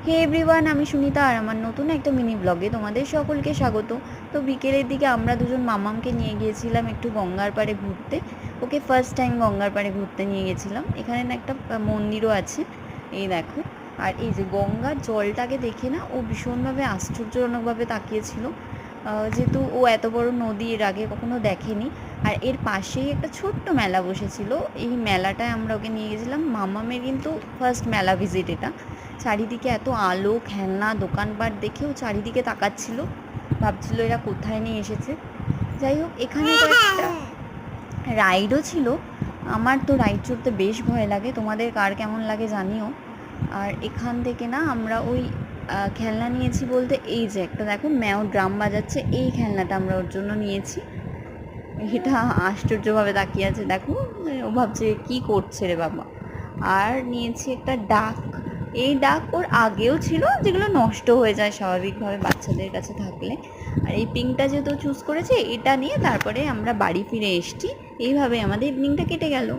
হে everyone, আমি সুনিতা আর আমার নতুন একটা মিনি ব্লগে তোমাদের সকলকে স্বাগত। তো বিকেলের দিকে আমরা দুজন মামামকে নিয়ে গিয়েছিলাম একটু গঙ্গার পাড়ে ঘুরতে। ওকে ফার্স্ট টাইম গঙ্গার পাড়ে ঘুরতে নিয়ে গেছিলাম। এখানে না একটা মন্দিরও আছে, এই দেখো। আর এই যে গঙ্গার জলটাকে দেখে না ও ভীষণভাবে আশ্চর্যজনকভাবে তাকিয়েছিল, যেহেতু ও এত বড় নদী এর আগে কখনো দেখেনি। আর এর পাশেই একটা ছোট্ট মেলা বসেছিল, এই মেলাটায় আমরা ওকে নিয়ে গেছিলাম। মামামের কিন্তু ফার্স্ট মেলা ভিজিট এটা। চারিদিকে এত আলো, খেলনা, দোকানপাট দেখেও চারিদিকে তাকাচ্ছিল, ভাবছিল এরা কোথায় নিয়ে এসেছে। যাই হোক, এখানে কয়েকটা রাইডও ছিল। আমার তো রাইড চড়তে বেশ ভয় লাগে, তোমাদের কার কেমন লাগে জানিও। আর এখান থেকে না আমরা ওই খেলনা নিয়েছি বলতে, এই যে একটা দেখো ম্যাও ড্রাম বাজাচ্ছে, এই খেলনাটা আমরা ওর জন্য নিয়েছি। এটা আশ্চর্যভাবে তাকিয়ে আছে দেখো, ও ভাবছে কি করছে রে বাবা। আর নিয়েছি একটা ডাক। এই ডাক ওর আগেও ছিল, যেগুলো নষ্ট হয়ে যায় স্বাভাবিকভাবে বাচ্চাদের কাছে থাকলে। আর এই পিঙ্কটা যেহেতু চুজ করেছে, এটা নিয়ে তারপরে আমরা বাড়ি ফিরে এসেছি। এইভাবে আমাদের ইভিনিংটা কেটে গেল।